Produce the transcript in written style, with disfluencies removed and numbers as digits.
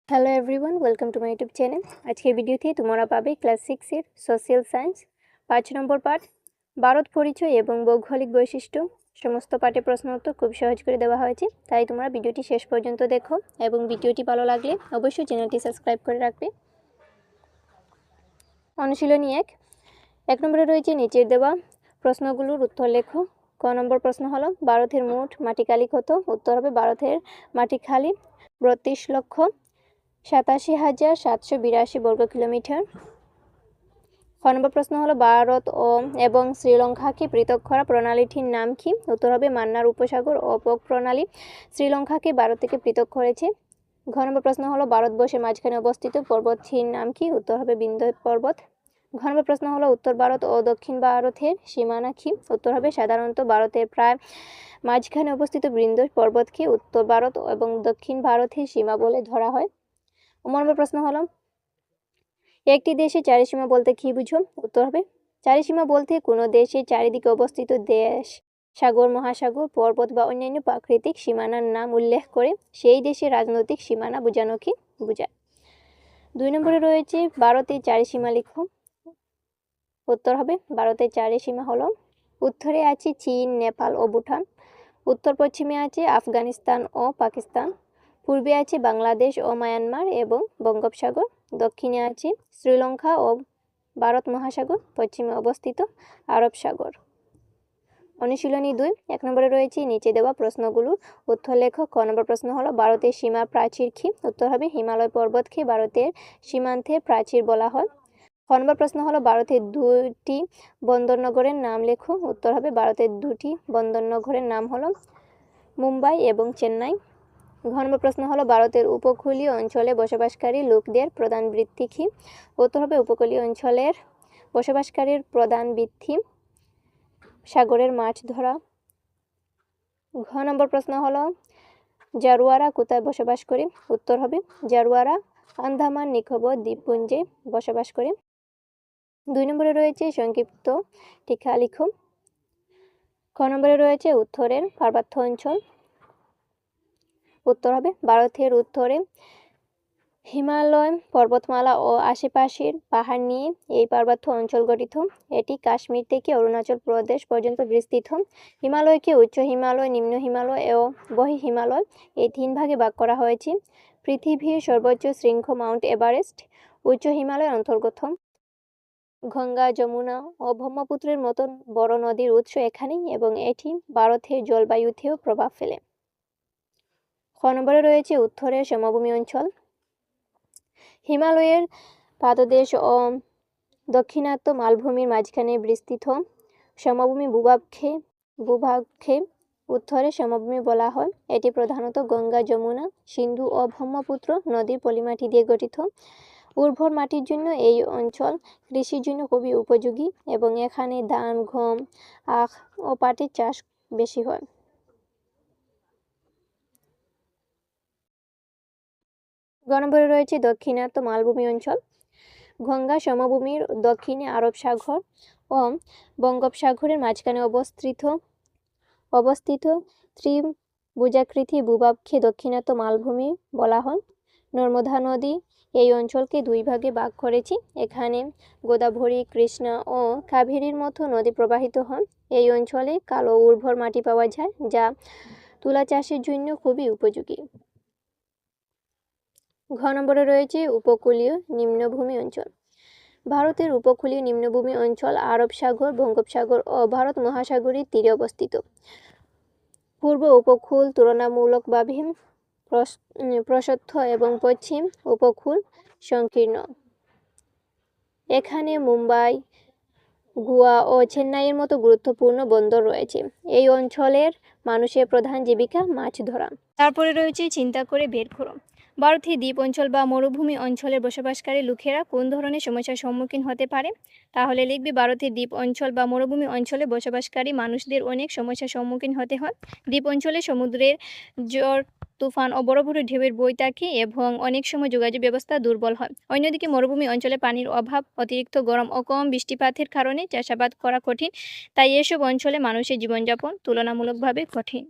Hello everyone, welcome to my YouTube channel. আজকের ভিডিওতে তোমরা পাবে ক্লাস 6-এর সোশ্যাল সায়েন্স 5 নম্বর পাঠ ভারত পরিচয় এবং ভৌগোলিক বৈশিষ্ট্য। সমস্ত পাঠে প্রশ্ন উত্তর খুব সহজ করে দেওয়া হয়েছে, তাই তোমরা ভিডিওটি শেষ পর্যন্ত দেখো এবং ভিডিওটি ভালো লাগলে অবশ্যই চ্যানেলটি সাবস্ক্রাইব করে রাখবে। অনুশীলনী 1 নম্বরে রয়েছে নিচের দেওয়া প্রশ্নগুলোর উত্তর লেখো। ক নম্বর প্রশ্ন হলো ভারতের মোট মাটিখালি কত? উত্তর হবে ভারতের মাটিখালি 32,87,782 বর্গ কিলোমিটার। খ নম্বর প্রশ্ন হলো ভারত এবং শ্রীলঙ্কাকে পৃথক করা প্রণালীটির নাম কি? উত্তর হবে মান্নার উপসাগর অপক প্রণালী শ্রীলঙ্কাকে ভারত থেকে পৃথক করেছে। ঘ নম্বর প্রশ্ন হলো ভারতবর্ষের মাঝখানে অবস্থিত পর্বতটির নাম কি? উত্তর হবে বিন্ধ্য পর্বত। ঘ নম্বর প্রশ্ন হলো উত্তর ভারত ও দক্ষিণ ভারতের সীমানা কি? উত্তর হবে সাধারণত ভারতের প্রায় মাঝখানে অবস্থিত বিন্ধ্য পর্বতকে উত্তর ভারত এবং দক্ষিণ ভারতের সীমা বলে ধরা হয়। নম্বর প্রশ্ন হলো একটি দেশে চারিসীমা বলতে কি বুঝো? উত্তর হবে চারিসীমা বলতে কোনো দেশের চারিদিকে অবস্থিত দেশ, সাগর, মহাসাগর, পর্বত বা অন্যান্য প্রাকৃতিক সীমানার নাম উল্লেখ করে সেই দেশের রাজনৈতিক সীমানা বোঝানোকে বোঝায়। 2 নম্বরে রয়েছে ভারতের চারিসীমা লিখো। উত্তর হবে ভারতের চারিসীমা হলো উত্তরে আছে চীন, নেপাল ও ভুটান, উত্তর পশ্চিমে আছে আফগানিস্তান ও পাকিস্তান, পূর্বে আছে বাংলাদেশ ও মায়ানমার এবং বঙ্গোপসাগর, দক্ষিণে আছে শ্রীলঙ্কা ও ভারত মহাসাগর, পশ্চিমে অবস্থিত আরব সাগর। অনুশীলনী 2 1 নম্বরে রয়েছে নিচে দেওয়া প্রশ্নগুলোর উত্তর লেখো। ক নম্বর প্রশ্ন হলো ভারতের সীমা প্রাচীর কি? উত্তর হবে হিমালয় পর্বতকে ভারতের সীমান্তের প্রাচীর বলা হয়। খ নম্বর প্রশ্ন হলো ভারতের 2টি বন্দরনগরের নাম লেখো। উত্তর হবে ভারতের 2টি বন্দরনগরের নাম হলো মুম্বাই এবং চেন্নাই। ঘ নম্বর প্রশ্ন হলো ভারতের উপকূলীয় অঞ্চলে বসবাসকারী লোকদের প্রধান বৃত্তি কি? উত্তর হবে উপকূলীয় অঞ্চলের বসবাসকারীর প্রধান বৃত্তি সাগরের মাছ ধরা। ঘ নম্বর প্রশ্ন হলো জারোয়ারা কোথায় বসবাস করে? উত্তর হবে জারোয়ারা আন্দামান নিকোবর দ্বীপপুঞ্জে বসবাস করে। 2 নম্বরে রয়েছে সংক্ষিপ্ত টিকা লিখো। ক নম্বরে রয়েছে উত্তরের পার্বত্য অঞ্চল। উত্তর হবে ভারতের উত্তরে হিমালয় পর্বতমালা ও আশেপাশের পাহাড় নিয়ে এই পার্বত্য অঞ্চল গঠিত। এটি কাশ্মীর থেকে অরুণাচল প্রদেশ পর্যন্ত বিস্তৃত। হিমালয়কে উচ্চ হিমালয়, নিম্ন হিমালয় ও বহি হিমালয় এই 3 ভাগে ভাগ করা হয়েছে। পৃথিবীর সর্বোচ্চ শৃঙ্গ মাউন্ট এভারেস্ট উচ্চ হিমালয়ের অন্তর্গত। গঙ্গা, যমুনা ও ব্রহ্মপুত্রের মতো বড় নদীর উৎস এখানেই এবং এটি ভারতের জলবায়ুতেও প্রভাব ফেলে। খ নম্বরে রয়েছে উত্তরের সমভূমি অঞ্চল। হিমালয়ের পাদদেশ ও দক্ষিণাত্য মালভূমির মাঝখানে বিস্তৃত সমভূমি ভূভাগকে উত্তরের সমভূমি বলা হয়। এটি প্রধানত গঙ্গা, যমুনা, সিন্ধু ও ব্রহ্মপুত্র নদীর পলিমাটি দিয়ে গঠিত। উর্বর মাটির জন্য এই অঞ্চল কৃষির জন্য খুবই উপযোগী এবং এখানে ধান, গম, আখ ও পাটের চাষ বেশি হয়। গ নম্বরে রয়েছে দক্ষিণাত্য মালভূমি অঞ্চল। গঙ্গা সমভূমির দক্ষিণে আরব সাগর ও বঙ্গোপসাগরের মাঝখানে অবস্থিত ত্রিভুজাকৃতি ভূভাগকে দক্ষিণাত্য মালভূমি বলা হয়। নর্মদা নদী এই অঞ্চলকে 2 ভাগে ভাগ করেছে। এখানে গোদাবরী, কৃষ্ণা ও কাবেরীর মতো নদী প্রবাহিত হয়। এই অঞ্চলে কালো উর্বর মাটি পাওয়া যায় যা তুলা চাষের জন্য খুবই উপযোগী। ঘ নম্বরে রয়েছে উপকূলীয় নিম্নভূমি অঞ্চল। ভারতের উপকূলীয় নিম্নভূমি অঞ্চল আরব সাগর, বঙ্গোপসাগর ও ভারত মহাসাগরের তীরে অবস্থিত। পূর্ব উপকূল তুলনামূলকভাবে প্রশস্ত এবং পশ্চিম উপকূল সংকীর্ণ। এখানে মুম্বাই, গোয়া ও চেন্নাইয়ের মতো গুরুত্বপূর্ণ বন্দর রয়েছে। এই অঞ্চলের মানুষের প্রধান জীবিকা মাছ ধরা। তারপরে রয়েছে চিন্তা করে বের করো। ভারতের দ্বীপ অঞ্চল বা মরুভূমি অঞ্চলের বসবাসকারী লোকেরা কোন ধরনের সমস্যার সম্মুখীন হতে পারে? তাহলে লিখবি ভারতের দ্বীপ অঞ্চল বা মরুভূমি অঞ্চলে বসবাসকারী মানুষদের অনেক সমস্যার সম্মুখীন হতে হয়। দ্বীপ অঞ্চলে সমুদ্রের ঝড়, তুফান ও বড় বড় ঢেউয়ের বই থাকে এবং অনেক সময় যোগাযোগ ব্যবস্থা দুর্বল হয়। অন্যদিকে মরুভূমি অঞ্চলে পানির অভাব, অতিরিক্ত গরম ও কম বৃষ্টিপাতের কারণে চাষাবাদ করা কঠিন। তাই এসব অঞ্চলে মানুষের জীবনযাপন তুলনামূলকভাবে কঠিন।